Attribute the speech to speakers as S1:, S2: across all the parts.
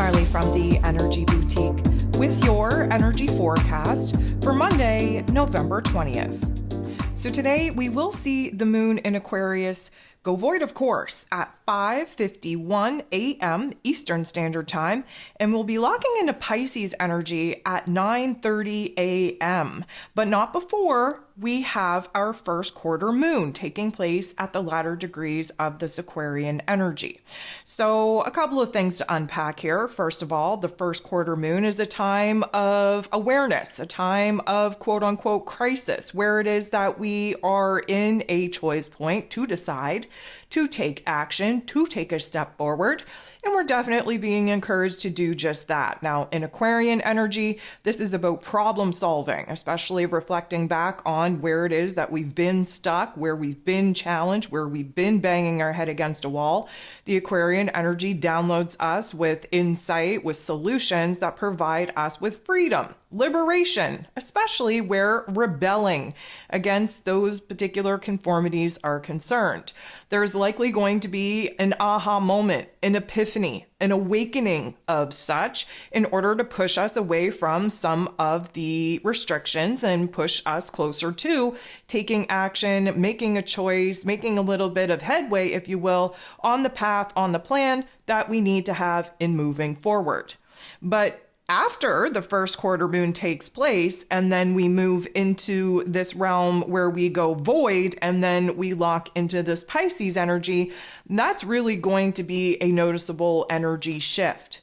S1: Smiley from the Energy Boutique with your energy forecast for Monday, November 20th. So today we will see the moon in Aquarius go void, of course, at 5:51 a.m. Eastern Standard Time, and we'll be locking into Pisces energy at 9:30 a.m., but not before we have our first quarter moon taking place at the latter degrees of this Aquarian energy. So a couple of things to unpack here. First of all, the first quarter moon is a time of awareness, a time of quote unquote crisis, where it is that we are in a choice point to decide to take action, to take a step forward. And we're definitely being encouraged to do just that. Now, in Aquarian energy, this is about problem solving, especially reflecting back on where it is that we've been stuck, where we've been challenged, where we've been banging our head against a wall. The Aquarian energy downloads us with insight, with solutions that provide us with freedom, liberation, especially where rebelling against those particular conformities are concerned. There's likely going to be an aha moment, an epiphany, an awakening of such in order to push us away from some of the restrictions and push us closer to taking action, making a choice, making a little bit of headway, if you will, on the path, on the plan that we need to have in moving forward. But after the first quarter moon takes place, and then we move into this realm where we go void, and then we lock into this Pisces energy, that's really going to be a noticeable energy shift.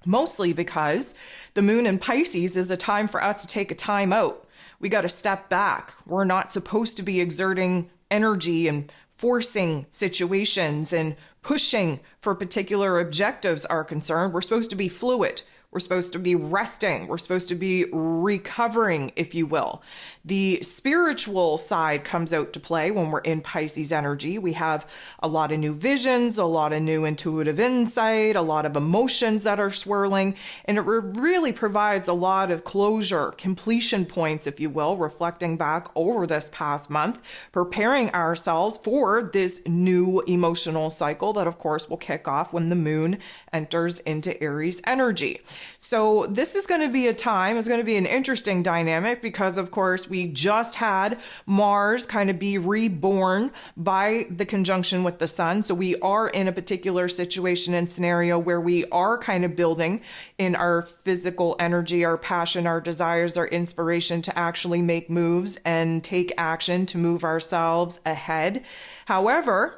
S1: Mostly because the moon in Pisces is a time for us to take a time out. We got to step back. We're not supposed to be exerting energy and forcing situations and pushing for particular objectives are concerned. We're supposed to be fluid. We're supposed to be resting. We're supposed to be recovering, if you will. The spiritual side comes out to play when we're in Pisces energy. We have a lot of new visions, a lot of new intuitive insight, a lot of emotions that are swirling, and it really provides a lot of closure, completion points, if you will, reflecting back over this past month, preparing ourselves for this new emotional cycle that, of course, will kick off when the moon enters into Aries energy. So this is going to be a time, it's going to be an interesting dynamic because, of course, we just had Mars kind of be reborn by the conjunction with the sun. So we are in a particular situation and scenario where we are kind of building in our physical energy, our passion, our desires, our inspiration to actually make moves and take action to move ourselves ahead. However,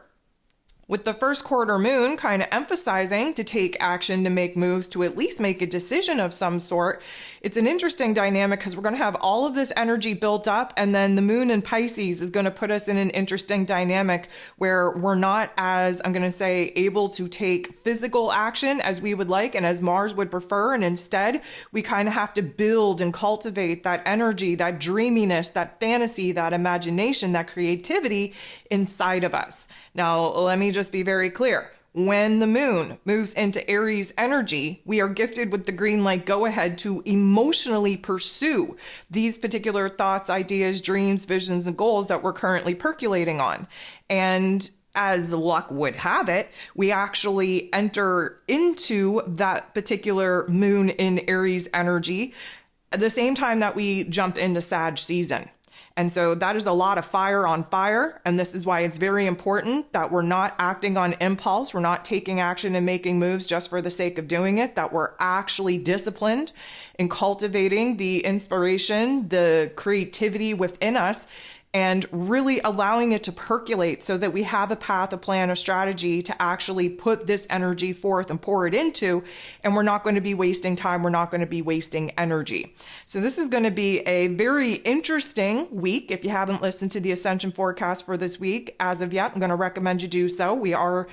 S1: with the first quarter moon kind of emphasizing to take action, to make moves, to at least make a decision of some sort, it's an interesting dynamic because we're going to have all of this energy built up, and then the moon in Pisces is going to put us in an interesting dynamic where we're not as, I'm going to say, able to take physical action as we would like and as Mars would prefer, and instead we kind of have to build and cultivate that energy, that dreaminess, that fantasy, that imagination, that creativity inside of us. Now, let me just be very clear. When the moon moves into Aries energy, we are gifted with the green light go ahead to emotionally pursue these particular thoughts, ideas, dreams, visions, and goals that we're currently percolating on. And as luck would have it, we actually enter into that particular moon in Aries energy at the same time that we jump into Sag season. And so that is a lot of fire on fire. And this is why it's very important that we're not acting on impulse. We're not taking action and making moves just for the sake of doing it, that we're actually disciplined in cultivating the inspiration, the creativity within us, and really allowing it to percolate so that we have a path, a plan, a strategy to actually put this energy forth and pour it into, and we're not going to be wasting time, we're not going to be wasting energy. So this is going to be a very interesting week. If you haven't listened to the Ascension forecast for this week as of yet, I'm going to recommend you do so. We are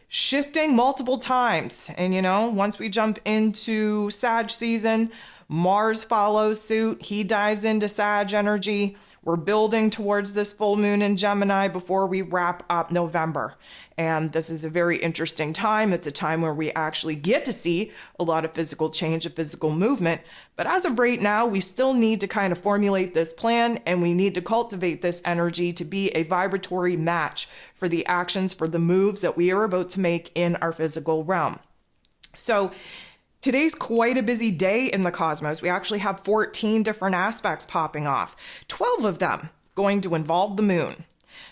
S1: shifting multiple times, and once we jump into Sag season, Mars follows suit. He dives into Sag energy. We're building towards this full moon in Gemini before we wrap up November. And this is a very interesting time. It's a time where we actually get to see a lot of physical change, and physical movement. But as of right now, we still need to kind of formulate this plan, and we need to cultivate this energy to be a vibratory match for the actions, for the moves that we are about to make in our physical realm. So Today's quite a busy day in the cosmos. We actually have 14 different aspects popping off, 12 of them going to involve the moon.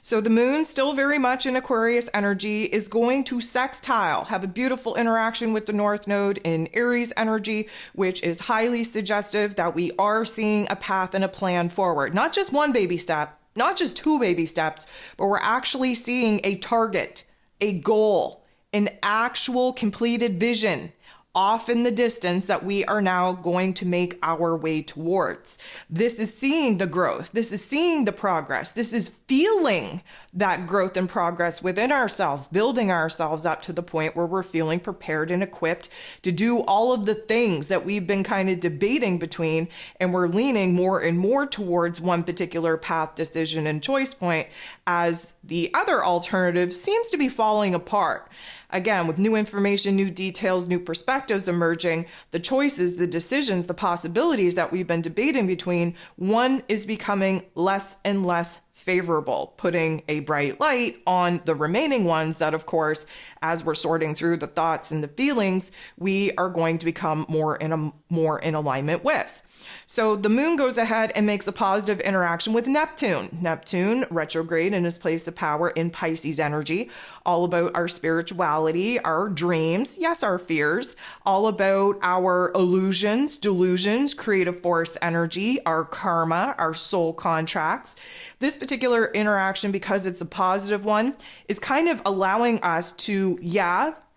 S1: So the moon, still very much in Aquarius energy, is going to sextile, have a beautiful interaction with the North Node in Aries energy, which is highly suggestive that we are seeing a path and a plan forward. Not just one baby step, not just two baby steps, but we're actually seeing a target, a goal, an actual completed vision off in the distance that we are now going to make our way towards. This is seeing the growth. This is seeing the progress. This is feeling that growth and progress within ourselves, building ourselves up to the point where we're feeling prepared and equipped to do all of the things that we've been kind of debating between, and we're leaning more and more towards one particular path, decision, and choice point as the other alternative seems to be falling apart. Again, with new information, new details, new perspectives emerging, the choices, the decisions, the possibilities that we've been debating between, one is becoming less and less favorable, putting a bright light on the remaining ones that, of course, as we're sorting through the thoughts and the feelings, we are going to become more in alignment with. So the moon goes ahead and makes a positive interaction with Neptune. Neptune retrograde in his place of power in Pisces energy, all about our spirituality, our dreams, yes, our fears, all about our illusions, delusions, creative force energy, our karma, our soul contracts. This particular interaction, because it's a positive one, is kind of allowing us to,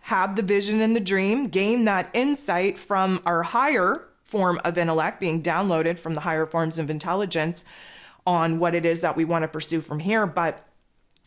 S1: have the vision and the dream, gain that insight from our higher form of intellect being downloaded from the higher forms of intelligence on what it is that we want to pursue from here. But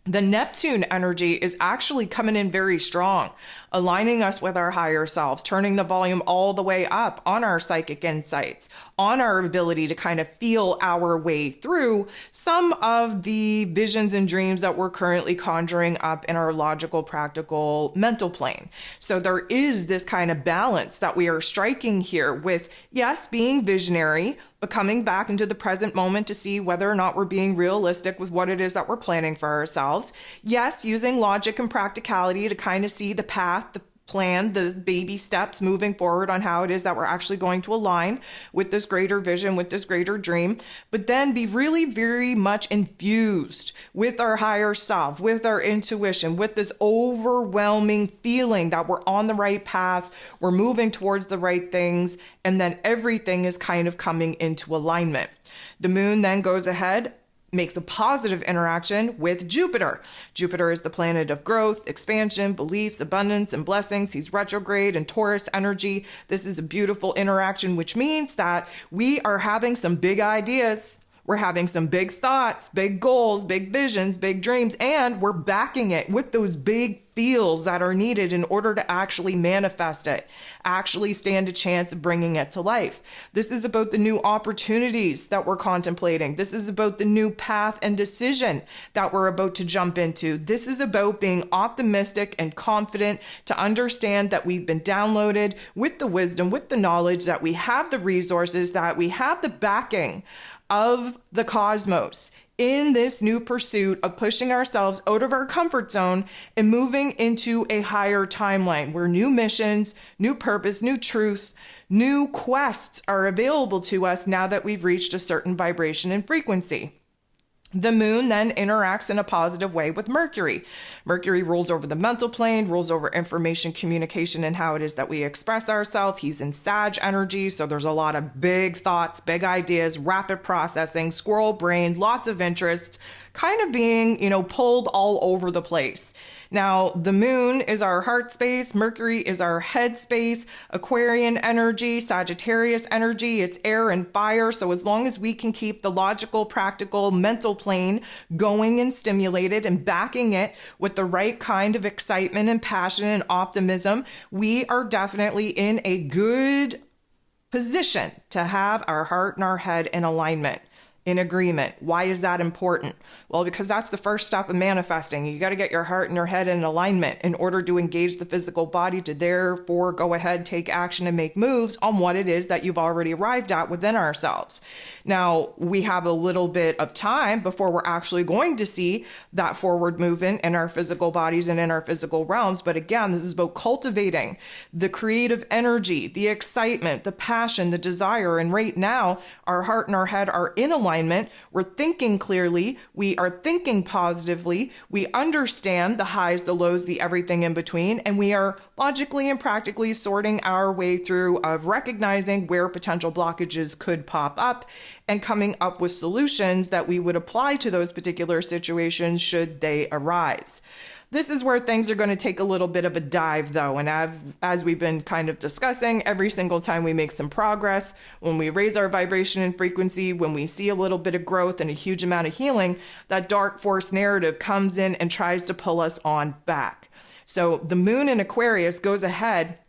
S1: the Neptune energy is actually coming in very strong, aligning us with our higher selves, turning the volume all the way up on our psychic insights, on our ability to kind of feel our way through some of the visions and dreams that we're currently conjuring up in our logical, practical, mental plane. So there is this kind of balance that we are striking here with, yes, being visionary, but coming back into the present moment to see whether or not we're being realistic with what it is that we're planning for ourselves. Yes, using logic and practicality to kind of see the path, the plan, the baby steps moving forward on how it is that we're actually going to align with this greater vision, with this greater dream, but then be really very much infused with our higher self, with our intuition, with this overwhelming feeling that we're on the right path, we're moving towards the right things, and then everything is kind of coming into alignment. The moon then goes ahead, makes a positive interaction with Jupiter. Jupiter is the planet of growth, expansion, beliefs, abundance, and blessings. He's retrograde in Taurus energy. This is a beautiful interaction, which means that we are having some big ideas. We're having some big thoughts, big goals, big visions, big dreams, and we're backing it with those big feels that are needed in order to actually manifest it, actually stand a chance of bringing it to life. This is about the new opportunities that we're contemplating. This is about the new path and decision that we're about to jump into. This is about being optimistic and confident to understand that we've been downloaded with the wisdom, with the knowledge, that we have the resources, that we have the backing of the cosmos in this new pursuit of pushing ourselves out of our comfort zone and moving into a higher timeline where new missions, new purpose, new truth, new quests are available to us now that we've reached a certain vibration and frequency. The moon then interacts in a positive way with Mercury. Mercury rules over the mental plane, rules over information, communication, and how it is that we express ourselves. He's in Sag energy, so there's a lot of big thoughts, big ideas, rapid processing, squirrel brain, lots of interests, kind of being, pulled all over the place. Now, the moon is our heart space, Mercury is our head space, Aquarian energy, Sagittarius energy, it's air and fire. So as long as we can keep the logical, practical, mental plane going and stimulated and backing it with the right kind of excitement and passion and optimism, we are definitely in a good position to have our heart and our head in alignment. in agreement. Why is that important? Well, because that's the first step of manifesting. You got to get your heart and your head in alignment in order to engage the physical body to therefore go ahead, take action, and make moves on what it is that you've already arrived at within ourselves. Now, we have a little bit of time before we're actually going to see that forward movement in our physical bodies and in our physical realms. But again, this is about cultivating the creative energy, the excitement, the passion, the desire. And right now, our heart and our head are in alignment. We're thinking clearly. We are thinking positively. We understand the highs, the lows, the everything in between. And we are logically and practically sorting our way through of recognizing where potential blockages could pop up and coming up with solutions that we would apply to those particular situations should they arise. This is where things are going to take a little bit of a dive, though. And as we've been kind of discussing, every single time we make some progress, when we raise our vibration and frequency, when we see a little bit of growth and a huge amount of healing, that dark force narrative comes in and tries to pull us on back. So the moon in Aquarius goes ahead,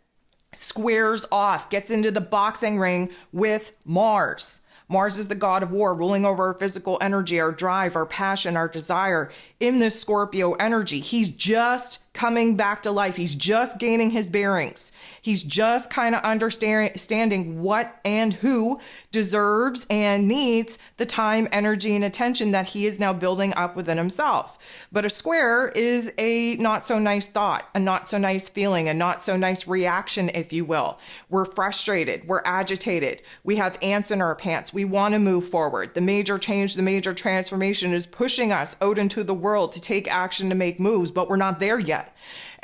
S1: squares off, gets into the boxing ring with Mars. Mars is the god of war, ruling over our physical energy, our drive, our passion, our desire. In this Scorpio energy, he's just coming back to life. He's just gaining his bearings. He's just kind of understanding what and who deserves and needs the time, energy, and attention that he is now building up within himself. But a square is a not so nice thought, a not so nice feeling, a not so nice reaction, if you will. We're frustrated. We're agitated. We have ants in our pants. We want to move forward. The major change, the major transformation is pushing us out into the world to take action, to make moves, but we're not there yet.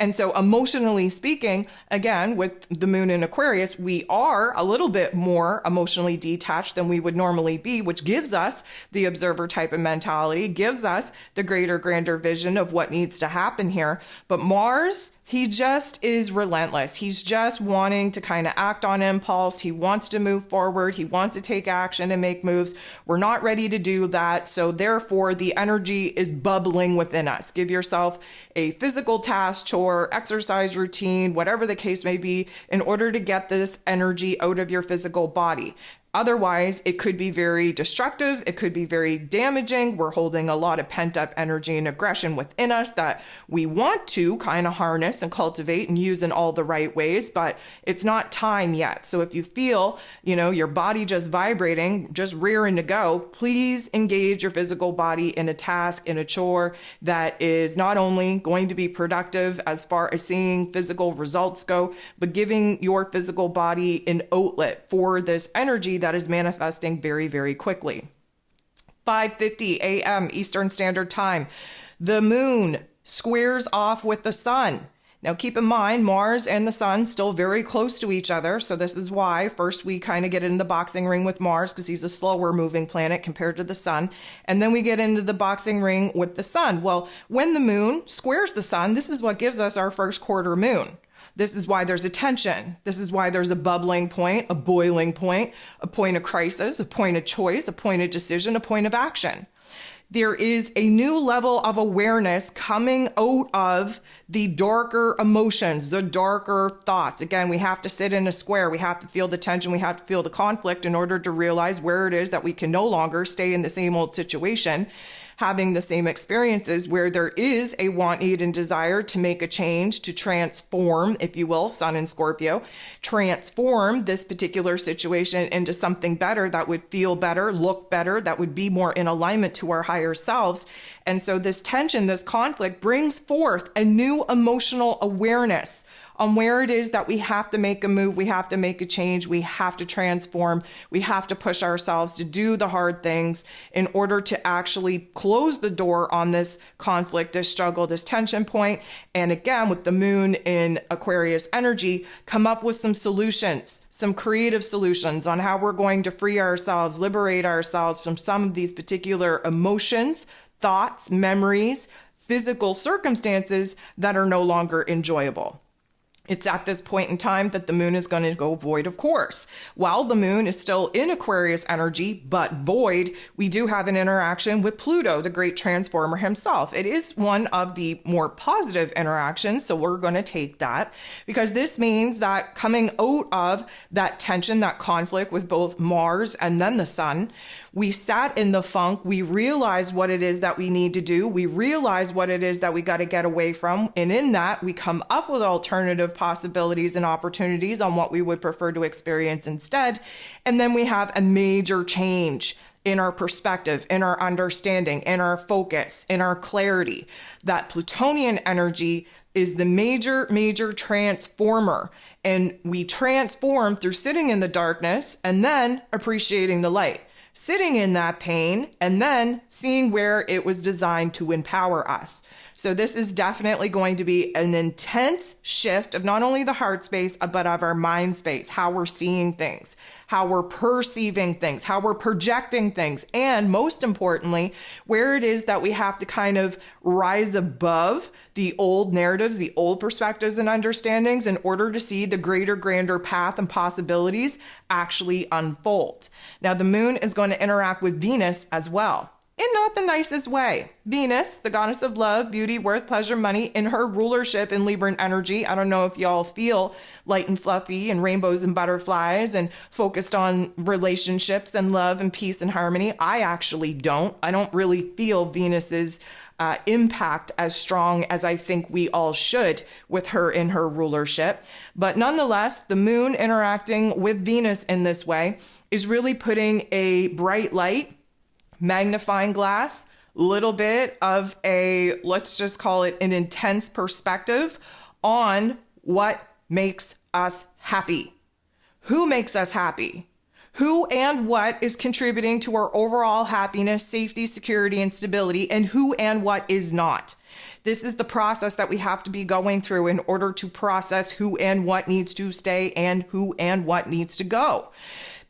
S1: And so emotionally speaking, again, with the moon in Aquarius, we are a little bit more emotionally detached than we would normally be, which gives us the observer type of mentality, gives us the greater, grander vision of what needs to happen here. But Mars, he just is relentless. He's just wanting to kind of act on impulse. He wants to move forward. He wants to take action and make moves. We're not ready to do that. So therefore, the energy is bubbling within us. Give yourself a physical task, chore, exercise routine, whatever the case may be, in order to get this energy out of your physical body. Otherwise, it could be very destructive. It could be very damaging. We're holding a lot of pent up energy and aggression within us that we want to kind of harness and cultivate and use in all the right ways, but it's not time yet. So if you feel, your body just vibrating, just rearing to go, please engage your physical body in a task, in a chore that is not only going to be productive as far as seeing physical results go, but giving your physical body an outlet for this energy that is manifesting very, very quickly. 5:50 a.m. Eastern Standard Time. The moon squares off with the sun. Now, keep in mind, Mars and the sun still very close to each other. So this is why first we kind of get in the boxing ring with Mars because he's a slower moving planet compared to the sun. And then we get into the boxing ring with the sun. Well, when the moon squares the sun, this is what gives us our first quarter moon. This is why there's a tension. This is why there's a bubbling point, a boiling point, a point of crisis, a point of choice, a point of decision, a point of action. There is a new level of awareness coming out of the darker emotions, the darker thoughts. Again, we have to sit in a square. We have to feel the tension. We have to feel the conflict in order to realize where it is that we can no longer stay in the same old situation, having the same experiences, where there is a want, need, and desire to make a change, to transform, if you will, Sun and Scorpio, transform this particular situation into something better that would feel better, look better, that would be more in alignment to our higher selves. And so this tension, this conflict brings forth a new emotional awareness on where it is that we have to make a move, we have to make a change, we have to transform, we have to push ourselves to do the hard things in order to actually close the door on this conflict, this struggle, this tension point. And again, with the moon in Aquarius energy, come up with some solutions, some creative solutions on how we're going to free ourselves, liberate ourselves from some of these particular emotions, thoughts, memories, physical circumstances that are no longer enjoyable. It's at this point in time that the moon is going to go void, of course. While the moon is still in Aquarius energy, but void, we do have an interaction with Pluto, the great transformer himself. It is one of the more positive interactions, so we're going to take that because this means that coming out of that tension, that conflict with both Mars and then the sun, We sat in the funk. We realized what it is that we need to do. We realized what it is that we got to get away from. And in that, we come up with alternative possibilities and opportunities on what we would prefer to experience instead. And then we have a major change in our perspective, in our understanding, in our focus, in our clarity. That Plutonian energy is the major transformer. And we transform through sitting in the darkness and then appreciating the light, sitting in that pain and then seeing where it was designed to empower us. So this is definitely going to be an intense shift of not only the heart space, but of our mind space, how we're seeing things, how we're perceiving things, how we're projecting things, and most importantly, where it is that we have to kind of rise above the old narratives, the old perspectives and understandings in order to see the greater, grander path and possibilities actually unfold. Now, the moon is going to interact with Venus as well. In not the nicest way. Venus, the goddess of love, beauty, worth, pleasure, money, in her rulership in Libran energy. I don't know if y'all feel light and fluffy and rainbows and butterflies and focused on relationships and love and peace and harmony. I actually don't. I don't really feel Venus's impact as strong as I think we all should with her in her rulership. But nonetheless, the moon interacting with Venus in this way is really putting a bright light, magnifying glass, little bit of a, let's just call it an intense perspective on what makes us happy. Who makes us happy? Who and what is contributing to our overall happiness, safety, security, and stability, and who and what is not. This is the process that we have to be going through in order to process who and what needs to stay and who and what needs to go.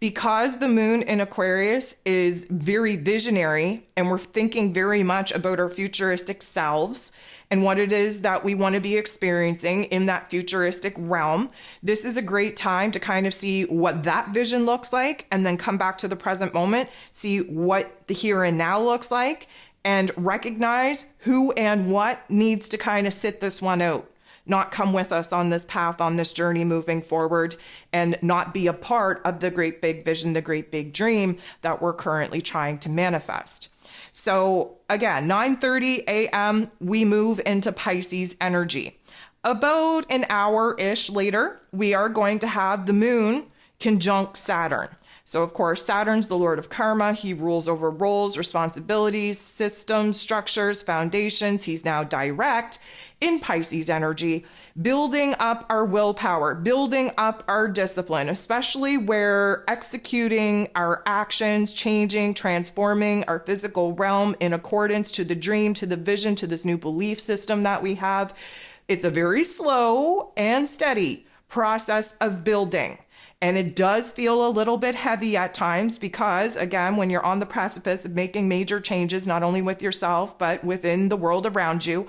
S1: Because the moon in Aquarius is very visionary and we're thinking very much about our futuristic selves and what it is that we want to be experiencing in that futuristic realm, this is a great time to kind of see what that vision looks like and then come back to the present moment, see what the here and now looks like, and recognize who and what needs to kind of sit this one out. Not come with us on this path, on this journey moving forward, and not be a part of the great big vision, the great big dream that we're currently trying to manifest. So again, 9:30 a.m., we move into Pisces energy. About an hour-ish later, we are going to have the moon conjunct Saturn. So of course, Saturn's the Lord of karma. He rules over roles, responsibilities, systems, structures, foundations. He's now direct in Pisces energy, building up our willpower, building up our discipline, especially where executing our actions, changing, transforming our physical realm in accordance to the dream, to the vision, to this new belief system that we have. It's a very slow and steady process of building. And it does feel a little bit heavy at times because, again, when you're on the precipice of making major changes, not only with yourself, but within the world around you,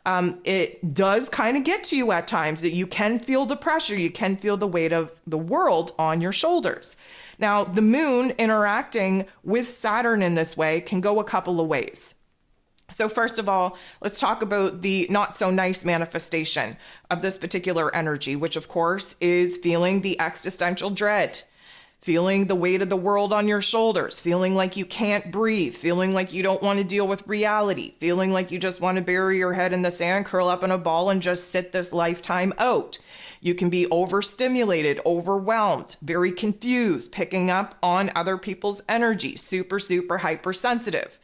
S1: it does kind of get to you at times that you can feel the pressure, you can feel the weight of the world on your shoulders. Now, the moon interacting with Saturn in this way can go a couple of ways. So first of all, let's talk about the not so nice manifestation of this particular energy, which of course is feeling the existential dread, feeling the weight of the world on your shoulders, feeling like you can't breathe, feeling like you don't want to deal with reality, feeling like you just want to bury your head in the sand, curl up in a ball, and just sit this lifetime out. You can be overstimulated, overwhelmed, very confused, picking up on other people's energy, super hypersensitive.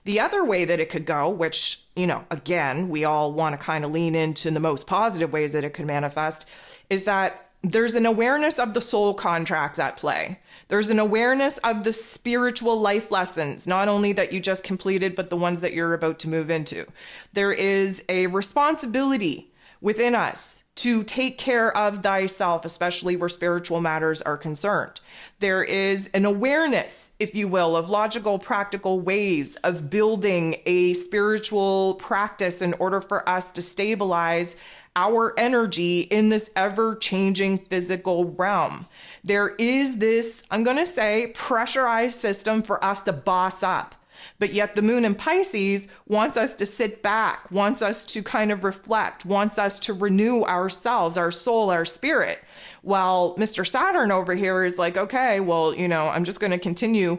S1: The other way that it could go, which, again, we all want to kind of lean into the most positive ways that it could manifest, is that there's an awareness of the soul contracts at play. There's an awareness of the spiritual life lessons, not only that you just completed, but the ones that you're about to move into. There is a responsibility within us to take care of thyself, especially where spiritual matters are concerned. There is an awareness, if you will, of logical, practical ways of building a spiritual practice in order for us to stabilize our energy in this ever-changing physical realm. There is this, I'm going to say, pressurized system for us to boss up, But yet the moon in Pisces wants us to sit back, wants us to kind of reflect, wants us to renew ourselves, our soul, our spirit. While Mr. Saturn over here is like, okay, well, I'm just going to continue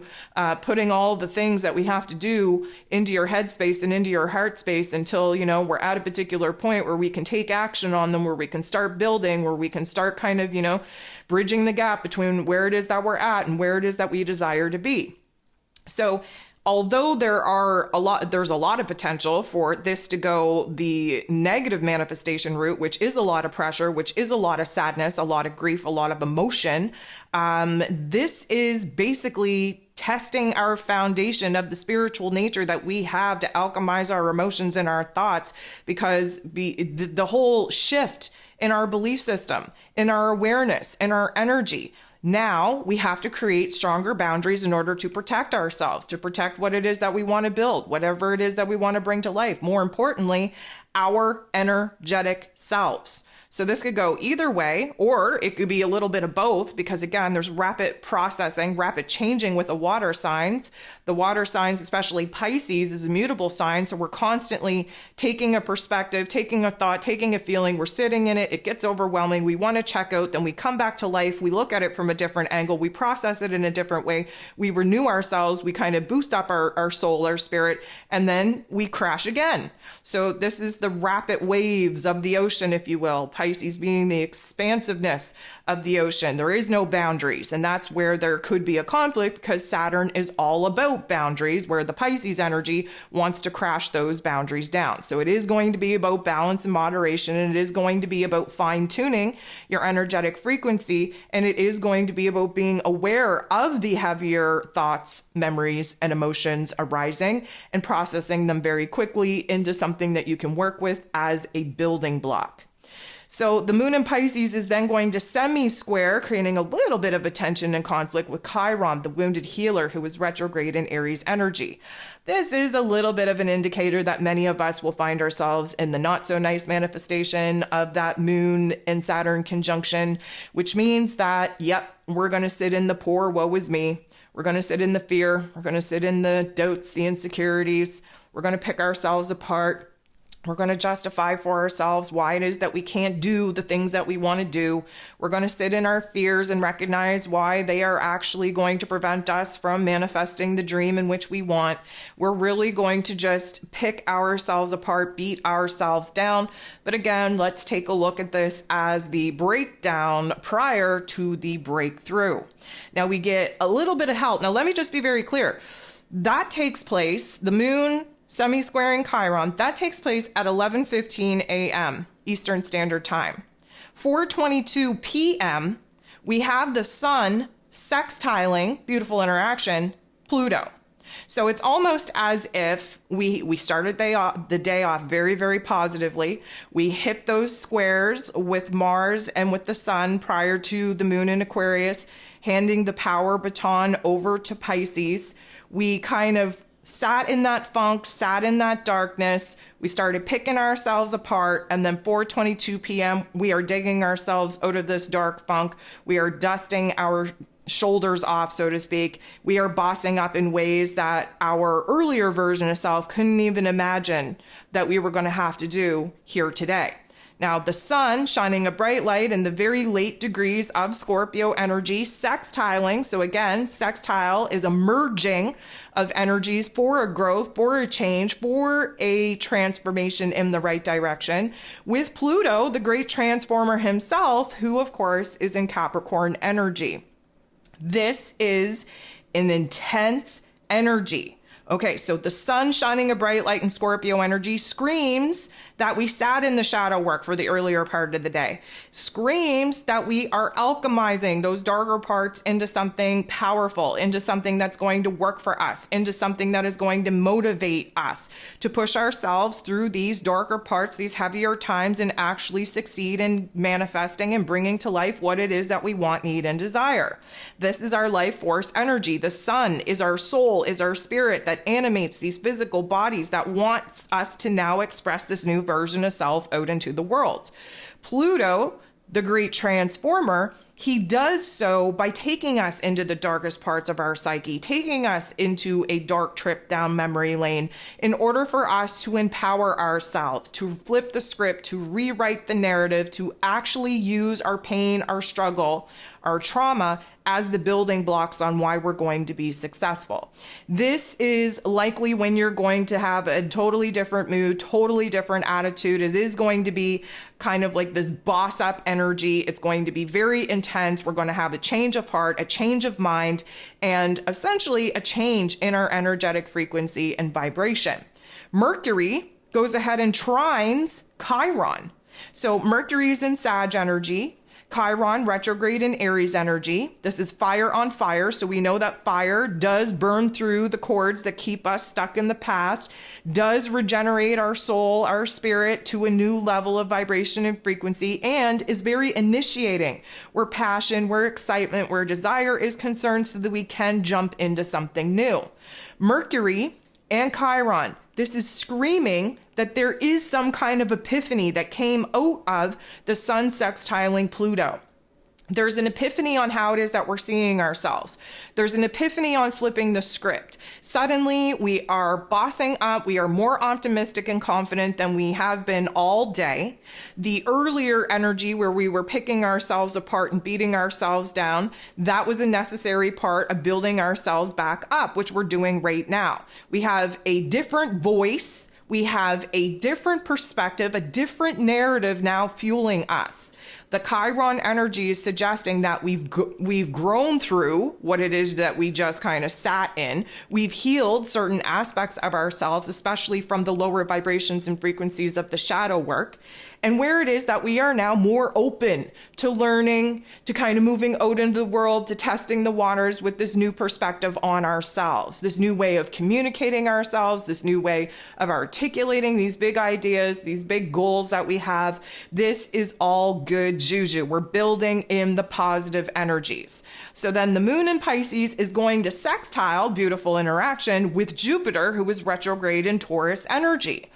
S1: putting all the things that we have to do into your headspace and into your heart space until, we're at a particular point where we can take action on them, where we can start building, where we can start kind of, bridging the gap between where it is that we're at and where it is that we desire to be. So although there's a lot of potential for this to go the negative manifestation route, which is a lot of pressure, which is a lot of sadness, a lot of grief, a lot of emotion, this is basically testing our foundation of the spiritual nature that we have to alchemize our emotions and our thoughts, because the whole shift in our belief system, in our awareness, in our energy. Now we have to create stronger boundaries in order to protect ourselves, to protect what it is that we want to build, whatever it is that we want to bring to life. More importantly, our energetic selves. So this could go either way, or it could be a little bit of both, because again, there's rapid processing, rapid changing with the water signs. The water signs, especially Pisces, is a mutable sign. So we're constantly taking a perspective, taking a thought, taking a feeling. We're sitting in it. It gets overwhelming. We want to check out. Then we come back to life. We look at it from a different angle. We process it in a different way. We renew ourselves. We kind of boost up our soul, our spirit, and then we crash again. So this is the rapid waves of the ocean, if you will. Pisces being the expansiveness of the ocean. There is no boundaries. And that's where there could be a conflict, because Saturn is all about boundaries, where the Pisces energy wants to crash those boundaries down. So it is going to be about balance and moderation, and it is going to be about fine tuning your energetic frequency. And it is going to be about being aware of the heavier thoughts, memories, and emotions arising and processing them very quickly into something that you can work with as a building block. So the moon in Pisces is then going to semi-square, creating a little bit of a tension and conflict with Chiron, the wounded healer, who is retrograde in Aries energy. This is a little bit of an indicator that many of us will find ourselves in the not so nice manifestation of that moon and Saturn conjunction, which means that, we're going to sit in the poor woe is me. We're going to sit in the fear. We're going to sit in the doubts, the insecurities. We're going to pick ourselves apart. We're going to justify for ourselves why it is that we can't do the things that we want to do. We're going to sit in our fears and recognize why they are actually going to prevent us from manifesting the dream in which we want. We're really going to just pick ourselves apart, beat ourselves down. But again, let's take a look at this as the breakdown prior to the breakthrough. Now we get a little bit of help. Now let me just be very clear. That takes place, the moon semi-squaring Chiron, that takes place at 11:15 a.m. Eastern Standard Time. 4:22 p.m., we have the sun sextiling, beautiful interaction, Pluto. So it's almost as if we started the day off very, very positively. We hit those squares with Mars and with the sun prior to the moon in Aquarius, handing the power baton over to Pisces. We kind of sat in that funk, sat in that darkness. We started picking ourselves apart. And then 4:22 p.m., we are digging ourselves out of this dark funk. We are dusting our shoulders off, so to speak. We are bossing up in ways that our earlier version of self couldn't even imagine that we were going to have to do here today. Now, the sun shining a bright light in the very late degrees of Scorpio energy, sextiling. So again, sextile is a merging of energies for a growth, for a change, for a transformation in the right direction, with Pluto, the great transformer himself, who of course is in Capricorn energy. This is an intense energy. Okay, so the sun shining a bright light in Scorpio energy screams that we sat in the shadow work for the earlier part of the day. Screams that we are alchemizing those darker parts into something powerful, into something that's going to work for us, into something that is going to motivate us to push ourselves through these darker parts, these heavier times, and actually succeed in manifesting and bringing to life what it is that we want, need, and desire. This is our life force energy. The sun is our soul, is our spirit that animates these physical bodies, that wants us to now express this new version of self out into the world. Pluto, the great transformer, he does so by taking us into the darkest parts of our psyche, taking us into a dark trip down memory lane in order for us to empower ourselves, to flip the script, to rewrite the narrative, to actually use our pain, our struggle, our trauma as the building blocks on why we're going to be successful. This is likely when you're going to have a totally different mood, totally different attitude. It is going to be kind of like this boss up energy. It's going to be very intense. We're going to have a change of heart, a change of mind, and essentially a change in our energetic frequency and vibration. Mercury goes ahead and trines Chiron. So Mercury is in Sag energy. Chiron retrograde in Aries energy. This is fire on fire. So we know that fire does burn through the cords that keep us stuck in the past, does regenerate our soul, our spirit to a new level of vibration and frequency, and is very initiating where passion, where excitement, where desire is concerned so that we can jump into something new. Mercury and Chiron, this is screaming that there is some kind of epiphany that came out of the sun sextiling Pluto. There's an epiphany on how it is that we're seeing ourselves. There's an epiphany on flipping the script. Suddenly, we are bossing up. We are more optimistic and confident than we have been all day. The earlier energy where we were picking ourselves apart and beating ourselves down, that was a necessary part of building ourselves back up, which we're doing right now. We have a different voice. We have a different perspective, a different narrative now fueling us. The Chiron energy is suggesting that we've grown through what it is that we just kind of sat in. We've healed certain aspects of ourselves, especially from the lower vibrations and frequencies of the shadow work. And where it is that we are now more open to learning, to kind of moving out into the world, to testing the waters with this new perspective on ourselves, this new way of communicating ourselves, this new way of articulating these big ideas, these big goals that we have. This is all good juju. We're building in the positive energies. So then the moon in Pisces is going to sextile, beautiful interaction, with Jupiter, who is retrograde in Taurus energy.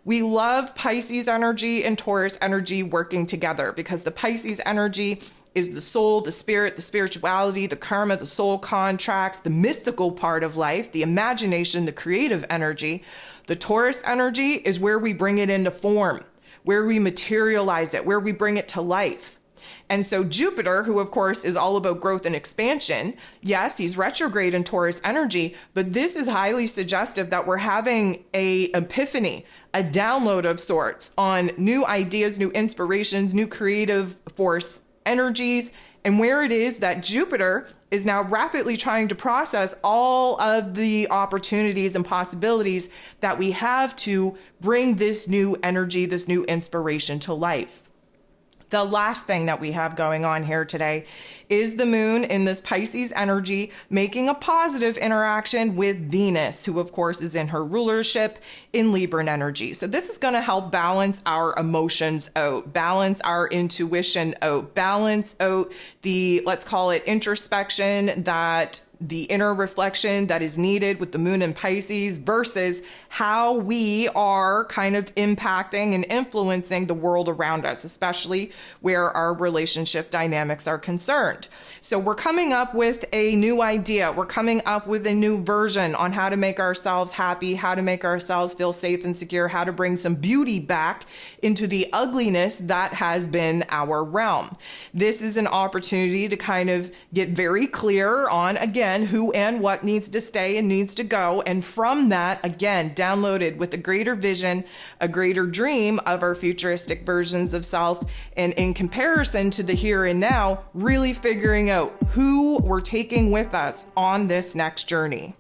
S1: We love Pisces energy and Taurus energy working together because the Pisces energy is the soul, the spirit, the spirituality, the karma, the soul contracts, the mystical part of life, the imagination, the creative energy. The Taurus energy is where we bring it into form, where we materialize it, where we bring it to life. And so Jupiter, who of course is all about growth and expansion, yes, he's retrograde in Taurus energy, but this is highly suggestive that we're having a epiphany, a download of sorts on new ideas, new inspirations, new creative force energies, and where it is that Jupiter is now rapidly trying to process all of the opportunities and possibilities that we have to bring this new energy, this new inspiration to life. The last thing that we have going on here today is the moon in this Pisces energy making a positive interaction with Venus, who of course is in her rulership in Libran energy. So this is going to help balance our emotions out, balance our intuition out, balance out the, let's call it introspection, that the inner reflection that is needed with the moon in Pisces versus how we are kind of impacting and influencing the world around us, especially where our relationship dynamics are concerned. So we're coming up with a new idea. We're coming up with a new version on how to make ourselves happy, how to make ourselves feel safe and secure, how to bring some beauty back into the ugliness that has been our realm. This is an opportunity to kind of get very clear on, again, who and what needs to stay and needs to go. And from that, again, downloaded with a greater vision, a greater dream of our futuristic versions of self. And in comparison to the here and now, really figuring out who we're taking with us on this next journey.